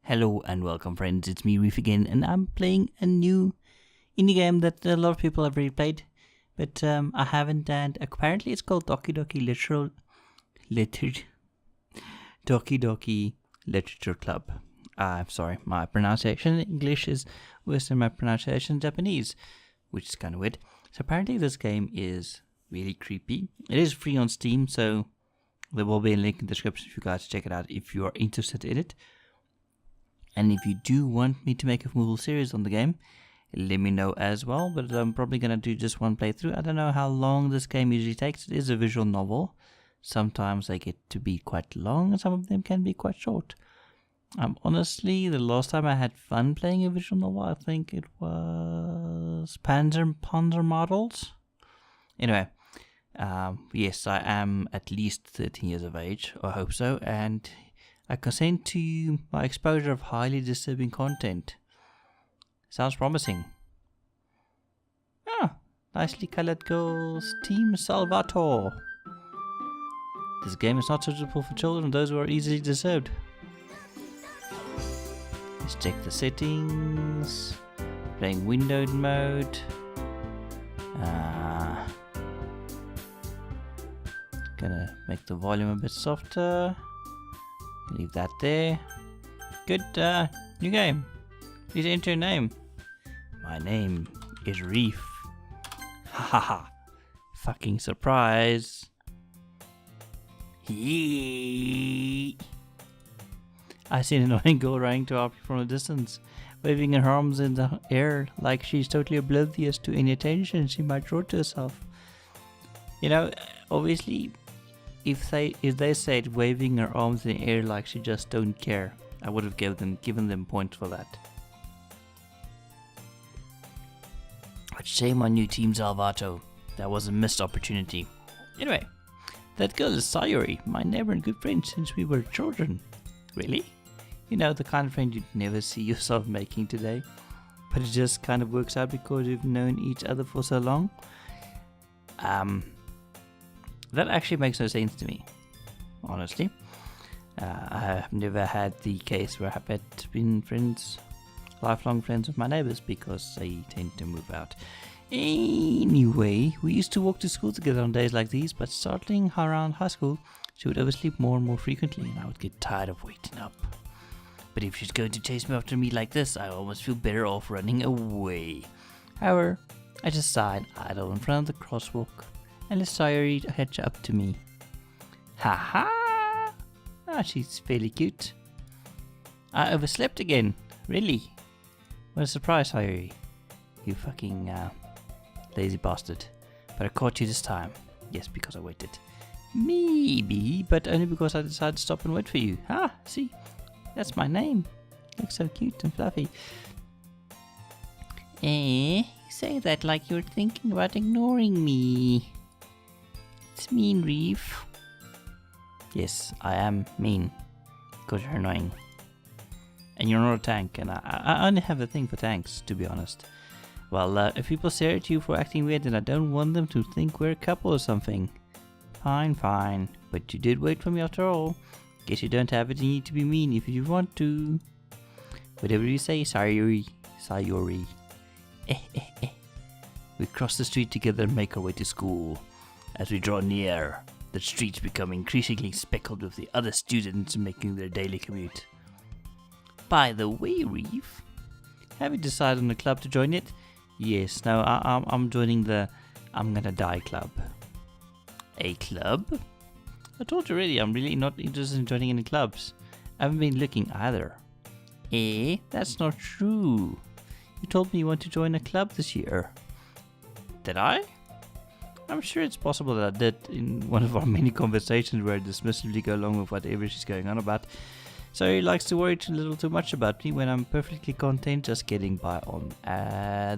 Hello and welcome friends, it's me Reef again, and I'm playing a new indie game that a lot of people have already played, but I haven't, and apparently it's called Doki Doki Doki Doki Literature Club. I'm sorry, my pronunciation in English is worse than my pronunciation in Japanese, which is kind of weird. So apparently this game is really creepy. It is free on Steam, so there will be a link in the description for you guys to check it out if you are interested in it. And if you do want me to make a full series on the game, let me know as well. But I'm probably going to do just one playthrough. I don't know how long this game usually takes. It is a visual novel. Sometimes they get to be quite long and some of them can be quite short. Honestly, the last time I had fun playing a visual novel, I think it was Panzer Models. Anyway, yes, I am at least 13 years of age. I hope so. And I consent to my exposure of highly disturbing content. Sounds promising. Ah, nicely colored girls. Team Salvatore. This game is not suitable for children, those who are easily disturbed. Let's check the settings. Playing windowed mode. Gonna make the volume a bit softer. Leave that there. Good, new game. Please enter your name. My name is Reef. Hahaha. Fucking surprise. I see an annoying girl running to our from a distance, waving her arms in the air like she's totally oblivious to any attention she might draw to herself. You know, obviously, if they said waving her arms in the air like she just don't care, I would have given them points for that. But shame on you, Team Salvato. That was a missed opportunity. Anyway, that girl is Sayori, my neighbor and good friend since we were children. Really? You know, the kind of friend you'd never see yourself making today. But it just kind of works out because you've known each other for so long. That actually makes no sense to me, honestly. I have never had the case where I've been lifelong friends with my neighbors because they tend to move out. Anyway, we used to walk to school together on days like these, but starting around high school, she would oversleep more and more frequently, and I would get tired of waiting up. But if she's going to chase me after me like this, I almost feel better off running away. However, I just sighed idle in front of the crosswalk and let Sayori catch up to me. Haha! Ah, she's fairly cute. I overslept again. Really? What a surprise, Sayori. You fucking lazy bastard. But I caught you this time. Yes, because I waited. Maybe, but only because I decided to stop and wait for you. Ah, see? That's my name. Looks so cute and fluffy. You say that like you're thinking about ignoring me. It's mean, Reef. Yes, I am mean. Because you're annoying. And you're not a tank, and I only have a thing for tanks, to be honest. Well, if people stare at you for acting weird, then I don't want them to think we're a couple or something. Fine. But you did wait for me after all. Guess you don't have it in you to be mean if you want to. Whatever you say, Sayori. We cross the street together and make our way to school. As we draw near, the streets become increasingly speckled with the other students making their daily commute. By the way, Reef, have you decided on a club to join it? Yes, no, I'm joining the I'm Gonna Die club. A club? I told you already, I'm really not interested in joining any clubs. I haven't been looking either. That's not true. You told me you want to join a club this year. Did I? I'm sure it's possible that I did in one of our many conversations where I dismissively go along with whatever she's going on about. So he likes to worry a little too much about me when I'm perfectly content just getting by on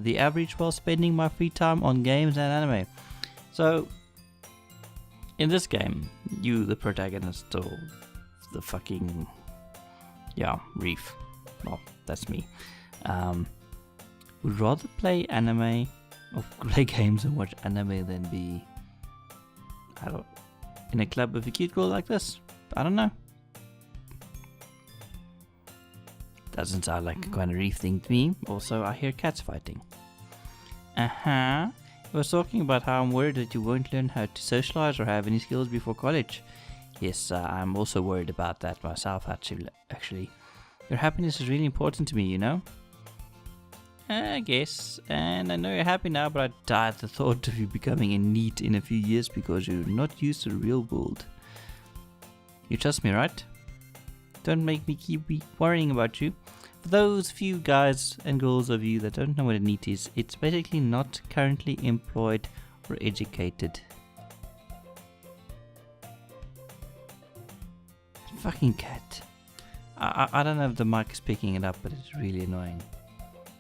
the average while spending my free time on games and anime. So, in this game, you, the protagonist, or the fucking, Reef, well, that's me, would rather play anime or play games and watch anime than be, in a club with a cute girl like this. I don't know. Doesn't sound like a kind of reef thing to me. Also, I hear cats fighting. I was talking about how I'm worried that you won't learn how to socialize or have any skills before college. Yes, I'm also worried about that myself, actually. Your happiness is really important to me, you know? I guess. And I know you're happy now, but I die at the thought of you becoming a NEET in a few years because you're not used to the real world. You trust me, right? Don't make me keep worrying about you. For those few guys and girls of you that don't know what a NEET is, it's basically not currently employed or educated. Fucking cat. I don't know if the mic is picking it up, but it's really annoying.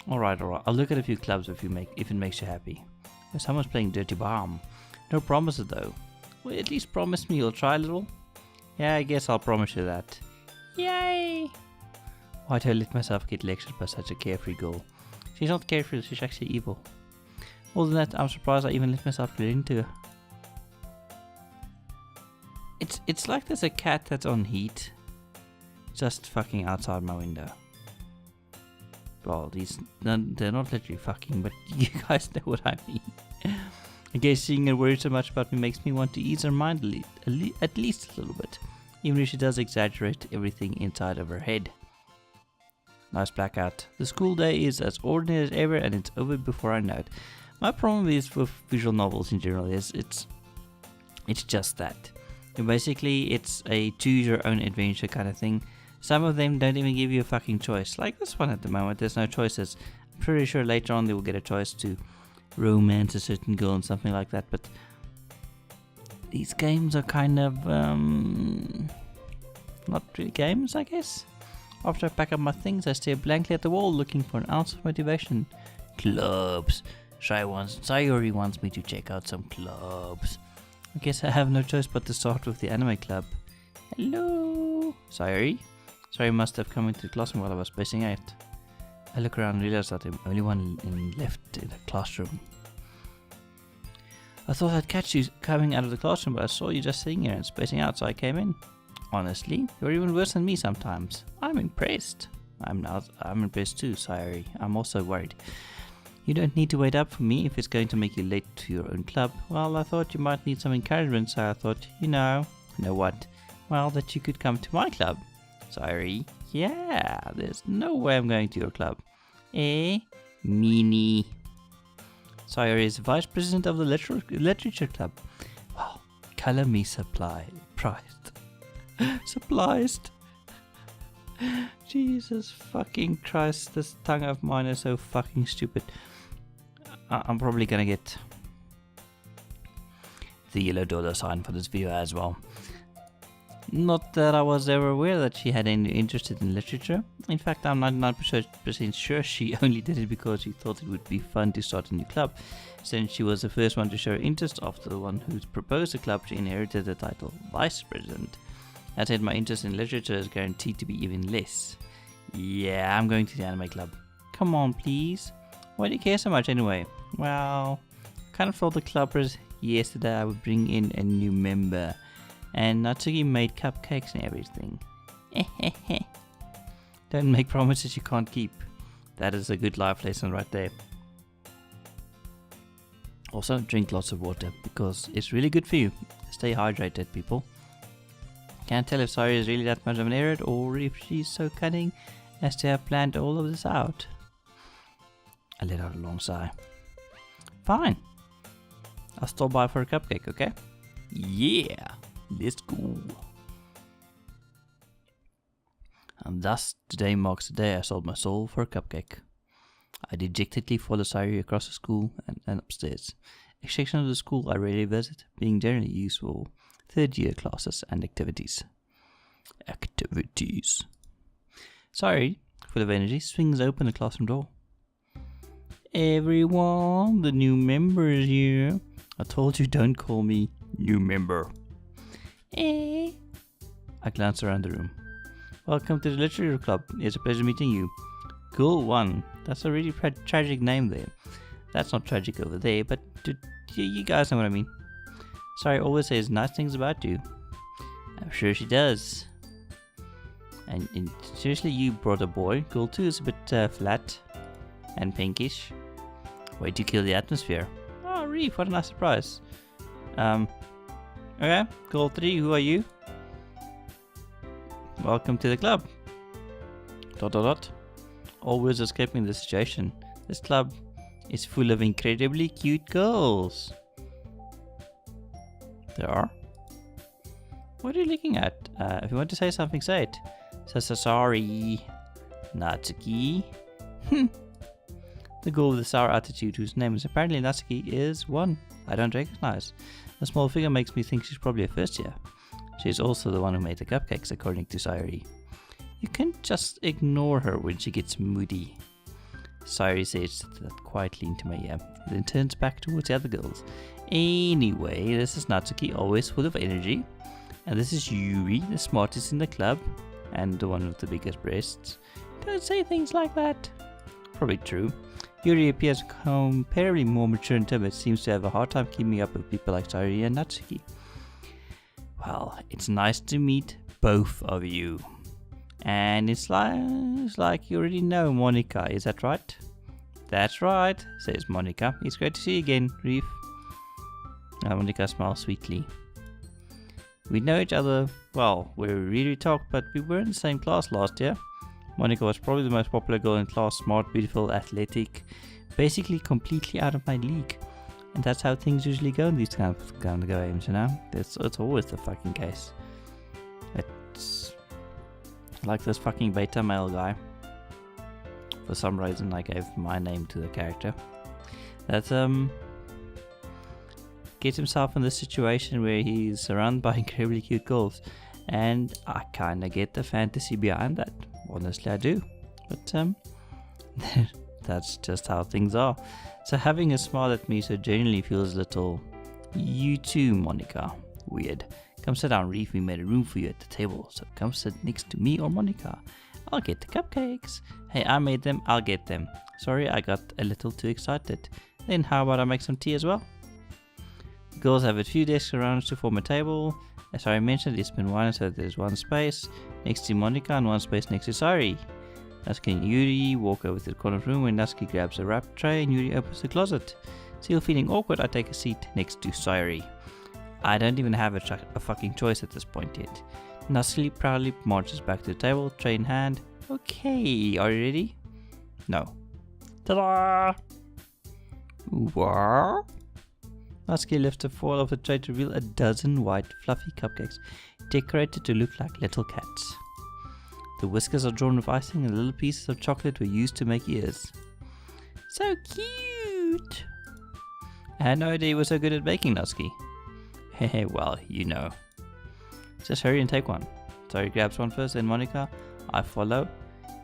Alright. I'll look at a few clubs if it makes you happy. Someone's playing Dirty Bomb. No promises though. Well, at least promise me you'll try a little. Yeah, I guess I'll promise you that. Yay! Why'd I let myself get lectured by such a carefree girl? She's not carefree, she's actually evil. More than that, I'm surprised I even let myself get into her. It's like there's a cat that's on heat. Just fucking outside my window. Well, they're not literally fucking, but you guys know what I mean. I guess seeing her worry so much about me makes me want to ease her mind at least a little bit. Even if she does exaggerate everything inside of her head. Nice blackout. The school day is as ordinary as ever and it's over before I know it. My problem is with visual novels in general is it's just that. And basically it's a choose your own adventure kind of thing. Some of them don't even give you a fucking choice. Like this one at the moment, there's no choices. I'm pretty sure later on they will get a choice to romance a certain girl and something like that, but these games are kind of not really games, I guess. After I pack up my things, I stare blankly at the wall looking for an ounce of motivation. Clubs. Sayori wants me to check out some clubs. I guess I have no choice but to start with the anime club. Hello, Sayori. Sayori must have come into the classroom while I was spacing out. I look around and realize that I'm the only one left in the classroom. I thought I'd catch you coming out of the classroom, but I saw you just sitting here and spacing out, so I came in. Honestly, you're even worse than me sometimes. I'm impressed. I'm impressed too, Sayori. I'm also worried. You don't need to wait up for me if it's going to make you late to your own club. Well, I thought you might need some encouragement, so I thought, you know what? Well, that you could come to my club. Sayori, yeah, there's no way I'm going to your club. Meanie. Sayori is vice president of the literature club. Well, color me surprised. Surprised. Jesus fucking Christ, this tongue of mine is so fucking stupid. I'm probably gonna get the yellow dollar sign for this video as well. Not that I was ever aware that she had any interest in literature. In fact, I'm 99% sure she only did it because she thought it would be fun to start a new club, since she was the first one to show interest after the one who proposed the club. She inherited the title Vice President. That said, my interest in literature is guaranteed to be even less. Yeah, I'm going to the anime club. Come on, please. Why do you care so much anyway? Well, I kind of told the clubbers yesterday I would bring in a new member. And Natsuki made cupcakes and everything. Don't make promises you can't keep. That is a good life lesson right there. Also, drink lots of water because it's really good for you. Stay hydrated, people. Can't tell if Sayori is really that much of an nerd or if she's so cunning as to have planned all of this out. I let out a long sigh. Fine. I'll stop by for a cupcake, okay? Yeah, let's go. And thus, today marks the day I sold my soul for a cupcake. I dejectedly follow Sayori across the school and upstairs. A section of the school I rarely visit, being generally used for third-year classes and activities. Sayori, full of energy, swings open the classroom door. Everyone, the new member is here. I told you don't call me new member. I glance around the room. Welcome to the Literature Club. It's a pleasure meeting you. Girl 1. That's a really tragic name there. That's not tragic over there, but you guys know what I mean. Sayori always says nice things about you. I'm sure she does. And seriously, you brought a boy. Girl 2 is a bit flat and pinkish. Way to kill the atmosphere. Oh, Reef, what a nice surprise. Okay, Girl 3, who are you? Welcome to the club. ... Always escaping the situation. This club is full of incredibly cute girls. There are? What are you looking at? If you want to say something, say it. So Sayori, Natsuki. The girl with the sour attitude, whose name is apparently Natsuki, is one I don't recognize. The small figure makes me think she's probably a first year. She's also the one who made the cupcakes, according to Sayori. You can just ignore her when she gets moody. Sayori says that quietly into my ear, then turns back towards the other girls. Anyway, this is Natsuki, always full of energy. And this is Yuri, the smartest in the club, and the one with the biggest breasts. Don't say things like that. Probably true. Yuri appears comparably more mature and timid, seems to have a hard time keeping up with people like Sayori and Natsuki. Well, it's nice to meet both of you. And it's like you already know Monika, is that right? That's right, says Monika. It's great to see you again, Reef. Monika smiles sweetly. We know each other well, we really talk, but we were in the same class last year. Monika was probably the most popular girl in class, smart, beautiful, athletic, basically completely out of my league. And that's how things usually go in these kind of games, you know? It's always the fucking case. It's like this fucking beta male guy. For some reason I gave my name to the character. That gets himself in this situation where he's surrounded by incredibly cute girls. And I kinda get the fantasy behind that. Honestly I do. But that's just how things are. So having a smile at me so genuinely feels a little... You too, Monika. Weird. Come sit down, Reef. We made a room for you at the table. So come sit next to me or Monika. I'll get the cupcakes. Hey, I made them. I'll get them. Sorry, I got a little too excited. Then how about I make some tea as well? The girls have a few desks around to form a table. As I mentioned, it's been one, so there's one space next to Monika and one space next to Sayori. Natsuki and Yuri walk over to the corner of the room when Natsuki grabs a wrap tray and Yuri opens the closet. Still feeling awkward, I take a seat next to Sayori. I don't even have a fucking choice at this point yet. Natsuki proudly marches back to the table, tray in hand. Okay, are you ready? No. Ta-da! What? Natsuki lifts the foil of the tray to reveal a dozen white, fluffy cupcakes, decorated to look like little cats. The whiskers are drawn with icing and little pieces of chocolate were used to make ears. So cute! I had no idea you were so good at baking, Natsuki. Hehe, well, you know. Just hurry and take one. Sayori grabs one first, then Monika. I follow.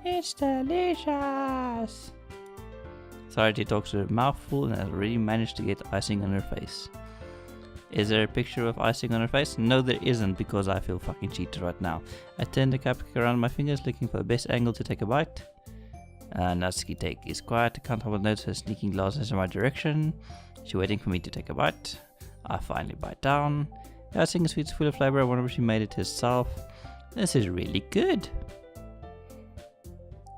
It's delicious! Sayori talks with a mouthful and has already managed to get icing on her face. Is there a picture of icing on her face? No, there isn't, because I feel fucking cheated right now. I turn the cupcake around my fingers, looking for the best angle to take a bite. Natsuki is quiet. I can't help but notice her sneaking glances in my direction. She's waiting for me to take a bite. I finally bite down. The icing is sweet, full of flavor. I wonder if she made it herself. This is really good.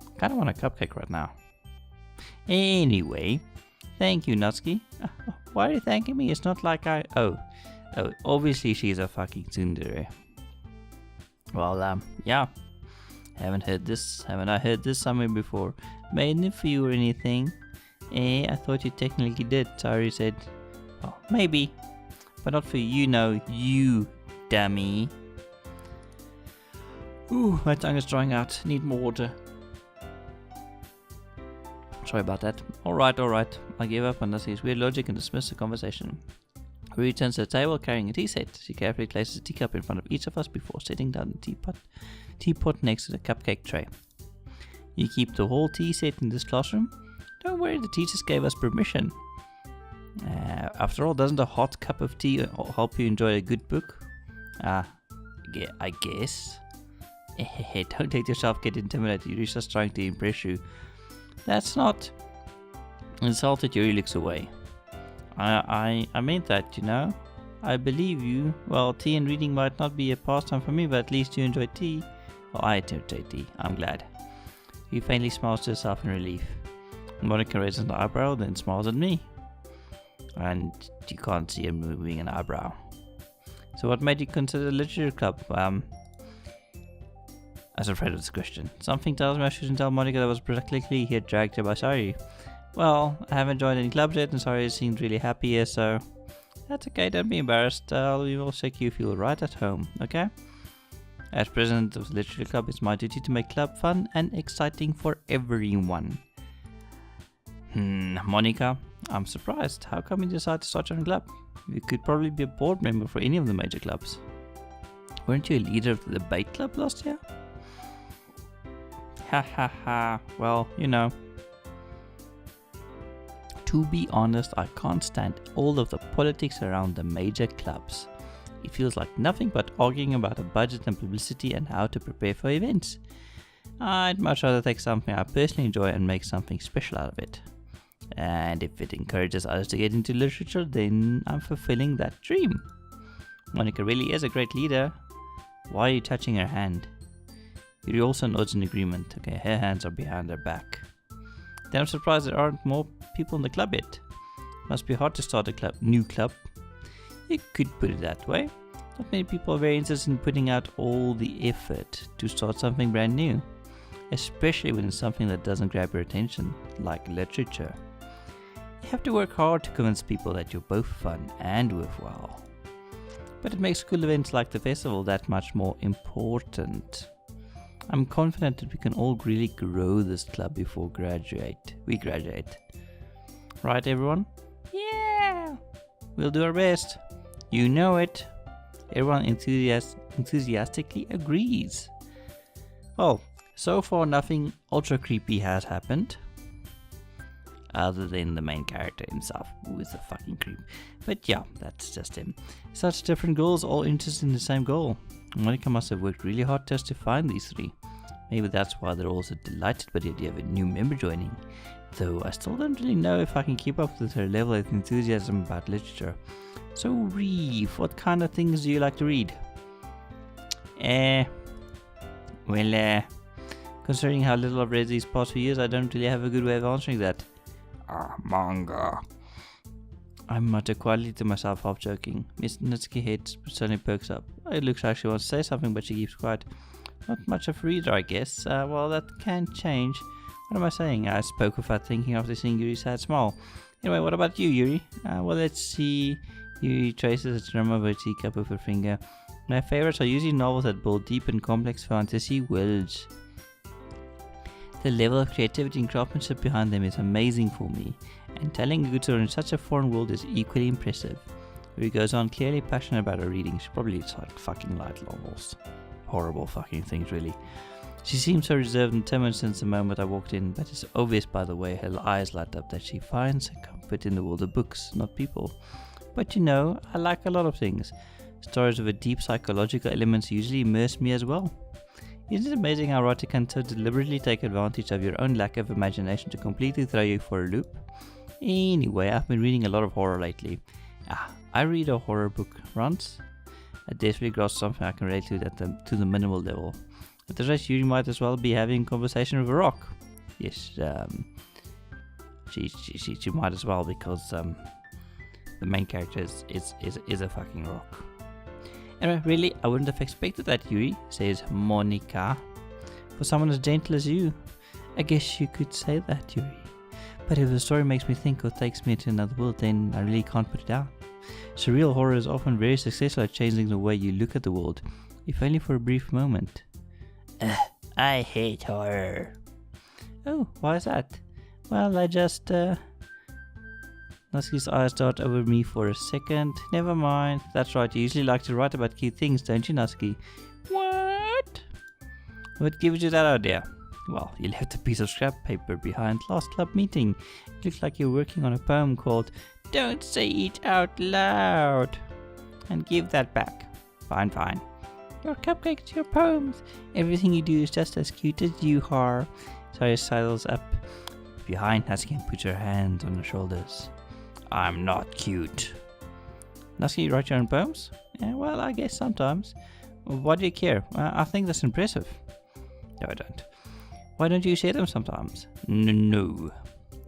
I kind of want a cupcake right now. Anyway, thank you, Natsuki. Why are you thanking me? It's not like I... Oh, obviously she's a fucking tsundere. Well, yeah. Haven't I heard this somewhere before? Made it for you or anything? I thought you technically did, Sayori said. Well, maybe. But not for you, no, you dummy. Ooh, my tongue is drying out. Need more water. Sorry about that. Alright. I gave up on Natsuki's weird logic and dismissed the conversation. We returns to the table carrying a tea set. She carefully places a teacup in front of each of us before sitting down the teapot next to the cupcake tray. You keep the whole tea set in this classroom? Don't worry, the teachers gave us permission. After all, doesn't a hot cup of tea help you enjoy a good book? I guess. Don't let yourself get intimidated. You're just trying to impress you. That's not... Insulted, Yuri looks away. I meant that, you know. I believe you. Well, tea and reading might not be a pastime for me, but at least you enjoy tea. Oh, I irritate thee. I'm glad. He faintly smiles to herself in relief. Monika raises an eyebrow, then smiles at me. And you can't see him moving an eyebrow. So what made you consider the literature club? I was afraid of this question. Something tells me I shouldn't tell Monika that I was practically here dragged here by Sayori. Well, I haven't joined any clubs yet and Sayori seemed really happy here, so that's okay, don't be embarrassed. We will make you feel right at home, okay? As president of the literature club, it's my duty to make club fun and exciting for everyone. Monika, I'm surprised. How come you decided to start your own club? You could probably be a board member for any of the major clubs. Weren't you a leader of the debate club last year? Ha ha ha. Well, you know. To be honest, I can't stand all of the politics around the major clubs. It feels like nothing but arguing about a budget and publicity and how to prepare for events. I'd much rather take something I personally enjoy and make something special out of it. And if it encourages others to get into literature, then I'm fulfilling that dream. Monika really is a great leader. Why are you touching her hand? Yuri also nods in agreement. Okay, her hands are behind her back. Then I'm surprised there aren't more people in the club yet. Must be hard to start a new club. You could put it that way. Not many people are very interested in putting out all the effort to start something brand new. Especially when it's something that doesn't grab your attention, like literature. You have to work hard to convince people that you're both fun and worthwhile. But it makes school events like the festival that much more important. I'm confident that we can all really grow this club before we graduate. Right, everyone? Yeah! We'll do our best. You know it. Everyone enthusiastically agrees. Well, so far nothing ultra creepy has happened. Other than the main character himself, who is a fucking creep. But yeah, that's just him. Such different goals, all interested in the same goal. Monika must have worked really hard just to find these three. Maybe that's why they're all so delighted by the idea of a new member joining. Though I still don't really know if I can keep up with her level of enthusiasm about literature. So Reeve, what kind of things do you like to read? Considering how little I've read these past few years, I don't really have a good way of answering that. Manga. I mutter quietly to myself, half joking. Miss Natsuki head suddenly perks up. It looks like she wants to say something, but she keeps quiet. Not much of a reader, I guess. Well, that can change. What am I saying? I spoke without thinking after seeing Yuri's sad smile. Anyway, what about you, Yuri? Well, let's see. Yuri traces a drum of her teacup with her finger. My favorites are usually novels that build deep and complex fantasy worlds. The level of creativity and craftsmanship behind them is amazing for me, and telling a good story in such a foreign world is equally impressive. Yuri goes on, clearly passionate about her reading. She probably like fucking light novels. Horrible fucking things, really. She seems so reserved and timid since the moment I walked in, but it's obvious by the way her eyes light up that she finds her comfort in the world of books, not people. But you know, I like a lot of things. Stories with a deep psychological elements usually immerse me as well. Isn't it amazing how writers can so deliberately take advantage of your own lack of imagination to completely throw you for a loop? Anyway, I've been reading a lot of horror lately. I read a horror book once. I desperately grasp something I can relate to to the minimal level. At the rate, Yuri might as well be having a conversation with a rock. Yes, she might as well, because the main character is a fucking rock. Anyway, really, I wouldn't have expected that, Yuri, says Monika. For someone as gentle as you, I guess you could say that, Yuri. But if the story makes me think or takes me to another world, then I really can't put it down. Surreal horror is often very successful at changing the way you look at the world, if only for a brief moment. I hate horror. Oh, why is that? Well, I just... Natsuki's eyes dart over me for a second. Never mind. That's right, you usually like to write about key things, don't you, Natsuki? What? What gives you that idea? Well, you left a piece of scrap paper behind last club meeting. It looks like you're working on a poem called Don't Say It Out Loud. And give that back. Fine, fine. Your cupcakes, your poems. Everything you do is just as cute as you are. Sayori sidles up behind Natsuki and puts her hands on her shoulders. I'm not cute. Natsuki, you write your own poems? Yeah, well, I guess sometimes. Why do you care? I think that's impressive. No, I don't. Why don't you share them sometimes? No.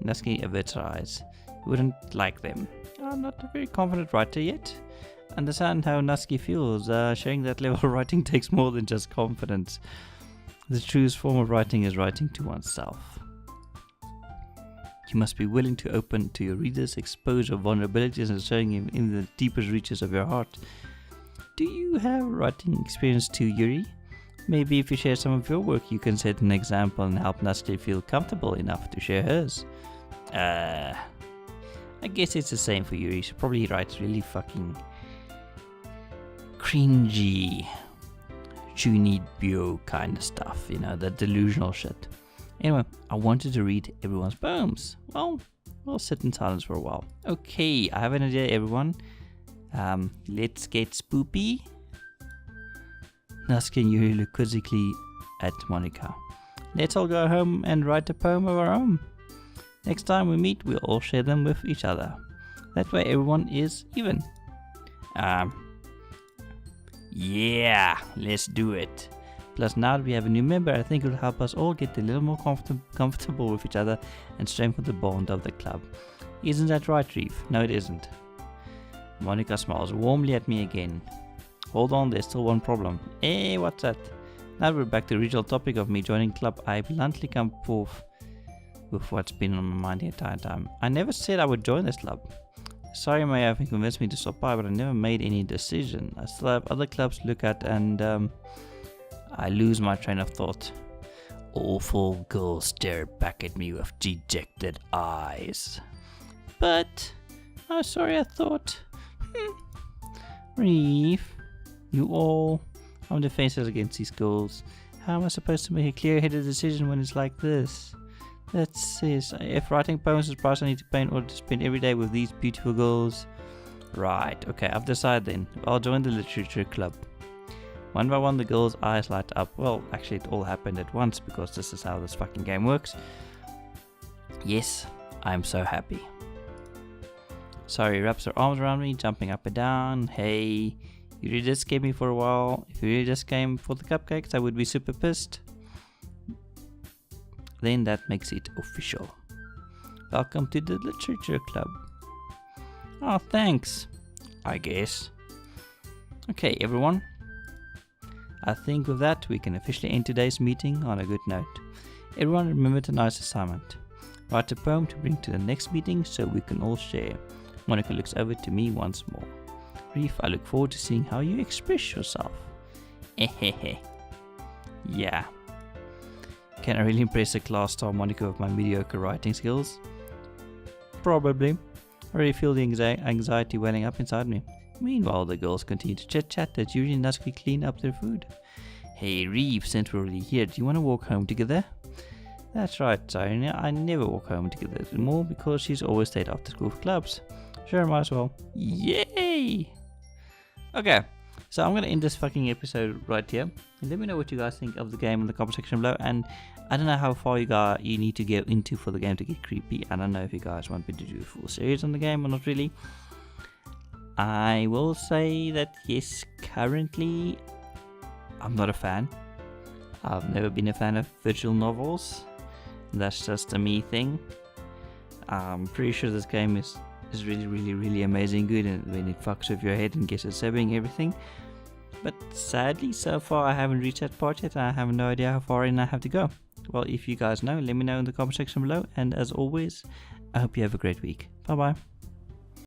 Natsuki averts her eyes. You wouldn't like them. I'm not a very confident writer yet. Understand how Natsuki feels. Sharing that level of writing takes more than just confidence. The truest form of writing is writing to oneself. You must be willing to open to your readers, expose your vulnerabilities, and showing him in the deepest reaches of your heart. Do you have writing experience too, Yuri? Maybe if you share some of your work, you can set an example and help Natsuki feel comfortable enough to share hers. I guess it's the same for Yuri. She probably writes really fucking cringy, Junibyo kind of stuff, you know, that delusional shit. Anyway, I wanted to read everyone's poems. Well, we'll sit in silence for a while. Okay, I have an idea, everyone. Let's get spoopy. Natsuki and Yuri look quizzically at Monika. Let's all go home and write a poem of our own. Next time we meet, we'll all share them with each other. That way everyone is even. Yeah, let's do it. Plus, now that we have a new member, I think it will help us all get a little more comfortable with each other and strengthen the bond of the club. Isn't that right, Reeve? No, it isn't. Monika smiles warmly at me again. Hold on, there's still one problem. Hey, what's that? Now we're back to the original topic of me joining club. I bluntly come forth with what's been on my mind the entire time. I never said I would join this club. Sorry, may have convinced me to stop by, but I never made any decision. I still have other clubs to look at, and I lose my train of thought. Awful girls stare back at me with dejected eyes. But, oh, sorry, I thought. Reeve, you all, I'm defenseless against these girls. How am I supposed to make a clear-headed decision when it's like this? That's it. If writing poems is the price I need to pay in order to spend every day with these beautiful girls. Right, okay, I've decided then. I'll join the literature club. One by one, the girls' eyes light up. Well, actually, it all happened at once because this is how this fucking game works. Yes, I'm so happy. Sayori wraps her arms around me, jumping up and down. Hey, you really just scared me for a while. If you really just came for the cupcakes, I would be super pissed. Then that makes it official. Welcome to the literature club. Oh, thanks. I guess. Okay, everyone. I think with that, we can officially end today's meeting on a good note. Everyone remember tonight's assignment. Write a poem to bring to the next meeting so we can all share. Monika looks over to me once more. Reef, I look forward to seeing how you express yourself. Hehehe. Yeah. Can I really impress a class star Monika with my mediocre writing skills? Probably. I already feel the anxiety welling up inside me. Meanwhile, the girls continue to chit-chat as Yuri and Natsuki clean up their food. Hey Reeve, since we're already here, do you want to walk home together? That's right, Sayori. I never walk home together anymore because she's always stayed after school for clubs. Sure, might as well. Yay! Okay, so I'm going to end this fucking episode right here. And let me know what you guys think of the game in the comment section below. And I don't know how far you need to get into for the game to get creepy. I don't know if you guys want me to do a full series on the game or not really. I will say that yes, currently I'm not a fan. I've never been a fan of visual novels. That's just a me thing. I'm pretty sure this game is really amazing good, and when it fucks with your head and gets stabbing everything. But sadly, so far I haven't reached that part yet. I have no idea how far in I have to go. Well, if you guys know, let me know in the comment section below. And as always, I hope you have a great week. Bye bye.